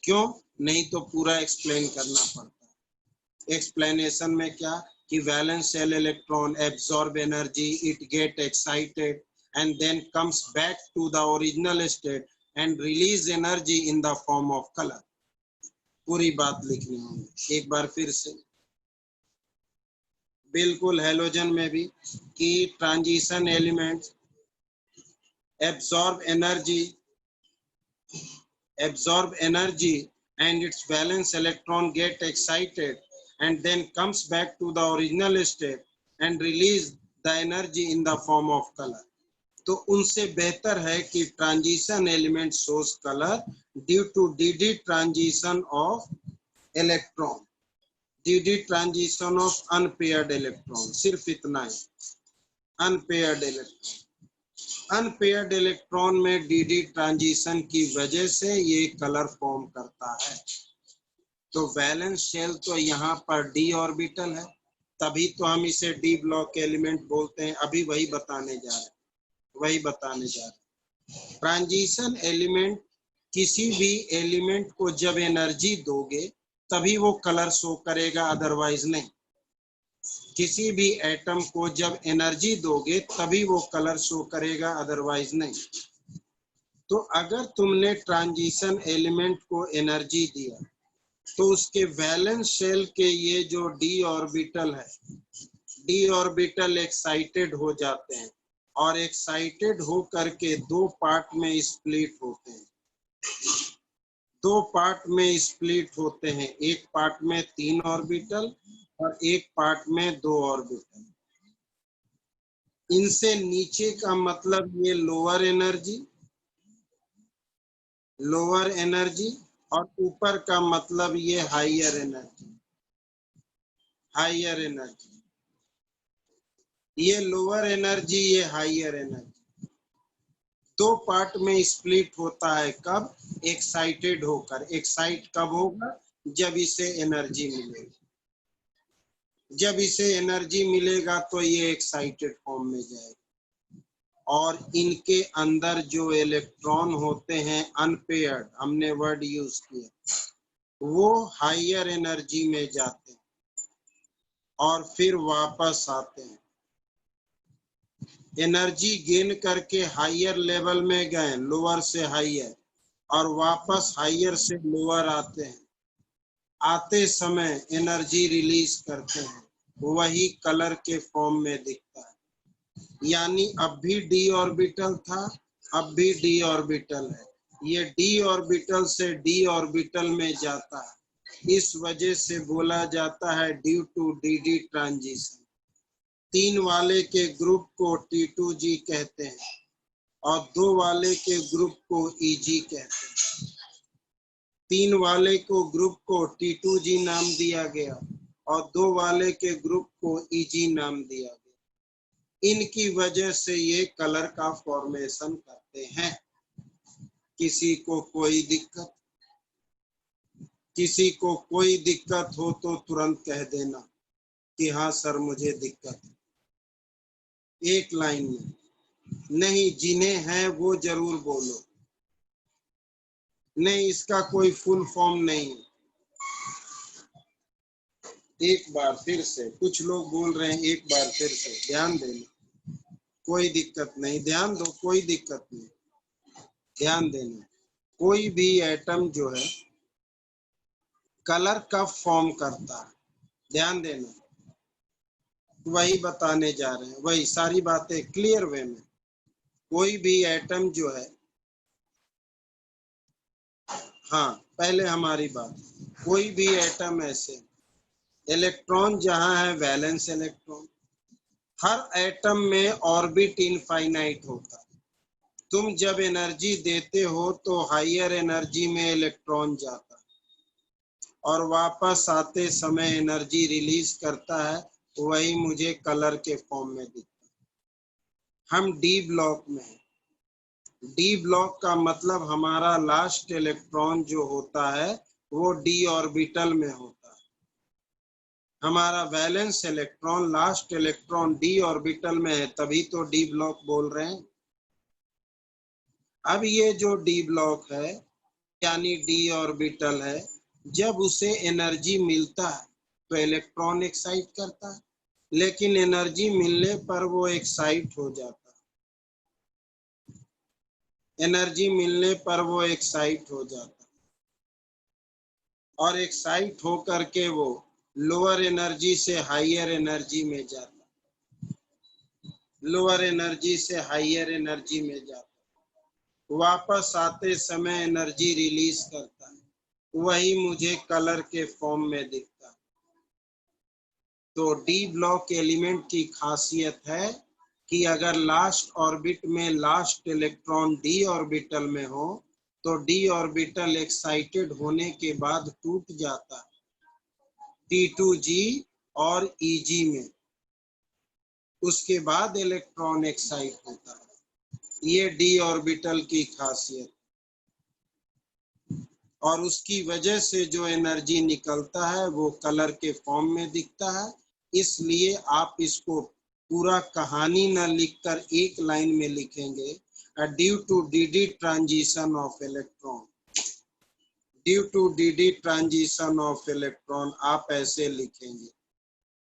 क्यों? नहीं तो पूरा एक्सप्लेन करना पड़ता है। एक्सप्लेनेशन में क्या कि valence shell electron absorb energy, it get excited and then comes back to the original state and release energy in the form of color। पूरी बात लिखनी होगी एक बार फिर से, बिल्कुल हेलोजन में भी कि transition element absorb energy and its valence electron get excited and then comes back to the original state and release the energy in the form of color। तो उनसे बेहतर है कि transition element shows colour due to DD transition of electron, DD transition of unpaired electron. सिर्फ इतना ही, unpaired electron, unpaired electron में DD transition की वजह से ये कलर फॉर्म करता है। तो वैलेंस शेल तो यहाँ पर डी ऑर्बिटल है, तभी तो हम इसे डी ब्लॉक एलिमेंट बोलते हैं। अभी वही बताने जा रहे हैं, वही बताने जा रहे। ट्रांजिशन एलिमेंट, किसी भी एलिमेंट को जब एनर्जी दोगे तभी वो कलर शो करेगा, अदरवाइज नहीं। किसी भी एटम को जब एनर्जी दोगे तभी वो कलर शो करेगा, अदरवाइज नहीं। तो अगर तुमने ट्रांजिशन एलिमेंट को एनर्जी दिया तो उसके वैलेंस शेल के ये जो डी ऑर्बिटल है, डी ऑर्बिटल एक्साइटेड हो जाते हैं और एक्साइटेड हो करके दो पार्ट में स्प्लिट होते हैं, दो पार्ट में स्प्लिट होते हैं। एक पार्ट में 3 ऑर्बिटल और एक पार्ट में 2 ऑर्बिटल। इनसे नीचे का मतलब ये लोअर एनर्जी, लोअर एनर्जी, और ऊपर का मतलब ये हायर एनर्जी, हायर एनर्जी। ये लोअर एनर्जी, ये हायर एनर्जी। दो पार्ट में स्प्लिट होता है, कब? एक्साइटेड होकर। एक्साइट कब होगा? जब इसे एनर्जी मिलेगी। जब इसे एनर्जी मिलेगा तो ये एक्साइटेड फॉर्म में जाएगा और इनके अंदर जो इलेक्ट्रॉन होते हैं अनपेयर्ड, हमने वर्ड यूज किया, वो हायर एनर्जी में जाते हैं और फिर वापस आते हैं। एनर्जी गेन करके हायर लेवल में गए, लोअर से हायर, और वापस हायर से लोअर आते हैं। आते समय एनर्जी रिलीज करते हैं, वही कलर के फॉर्म में दिखता है। यानी अब भी डी ऑर्बिटल था, अब भी डी ऑर्बिटल है। ये डी ऑर्बिटल से डी ऑर्बिटल में जाता है, इस वजह से बोला जाता है ड्यू टू डी ट्रांजिशन। 3 वाले के ग्रुप को T2G कहते हैं और 2 वाले के ग्रुप को EG कहते हैं। 3 वाले को ग्रुप को T2G नाम दिया गया और 2 वाले के ग्रुप को EG नाम दिया गया। इनकी वजह से ये कलर का फॉर्मेशन करते हैं। किसी को कोई दिक्कत? किसी को कोई दिक्कत हो तो तुरंत कह देना कि हाँ सर मुझे दिक्कत है, एक लाइन में। नहीं, जिन्हें है वो जरूर बोलो। नहीं, इसका कोई फुल फॉर्म नहीं। एक बार फिर से, कुछ लोग बोल रहे हैं, एक बार फिर से ध्यान देना। कोई दिक्कत नहीं, ध्यान दो, कोई दिक्कत नहीं। ध्यान देना, कोई भी एटम जो है कलर कब फॉर्म करता है, ध्यान देना, वही बताने जा रहे हैं, वही सारी बातें क्लियर वे में। कोई भी एटम जो है, हाँ पहले हमारी बात, कोई भी एटम ऐसे, इलेक्ट्रॉन जहां है वैलेंस इलेक्ट्रॉन, हर एटम में ऑर्बिट इनफाइनाइट होता है। तुम जब एनर्जी देते हो तो हायर एनर्जी में इलेक्ट्रॉन जाता है और वापस आते समय एनर्जी रिलीज करता है, वही मुझे कलर के फॉर्म में दिखता है। हम डी ब्लॉक में हैं। डी ब्लॉक का मतलब हमारा लास्ट इलेक्ट्रॉन जो होता है वो डी ऑर्बिटल में होता है। हमारा valence electron, last electron D orbital में है, तभी तो डी ब्लॉक बोल रहे हैं। अब ये जो डी ब्लॉक है यानी डी ऑर्बिटल है, जब उसे एनर्जी मिलता है तो इलेक्ट्रॉन एक्साइट करता है, लेकिन एनर्जी मिलने पर वो एक्साइट हो जाता है, एनर्जी मिलने पर वो एक्साइट हो जाता है और एक्साइट होकर के वो लोअर एनर्जी से हायर एनर्जी में जाता है, लोअर एनर्जी से हायर एनर्जी में जाता है, वापस आते समय एनर्जी रिलीज करता है, वही मुझे कलर के फॉर्म में दिखता है। तो डी ब्लॉक एलिमेंट की खासियत है कि अगर लास्ट ऑर्बिट में लास्ट इलेक्ट्रॉन डी ऑर्बिटल में हो तो डी ऑर्बिटल एक्साइटेड होने के बाद टूट जाता है T2G और EG में, उसके बाद इलेक्ट्रॉन एक्साइट होता है। ये डी ऑर्बिटल की खासियत, और उसकी वजह से जो एनर्जी निकलता है वो कलर के फॉर्म में दिखता है। इसलिए आप इसको पूरा कहानी न लिखकर एक लाइन में लिखेंगे, due to D transition of electron, due to D transition of electron, आप ऐसे लिखेंगे।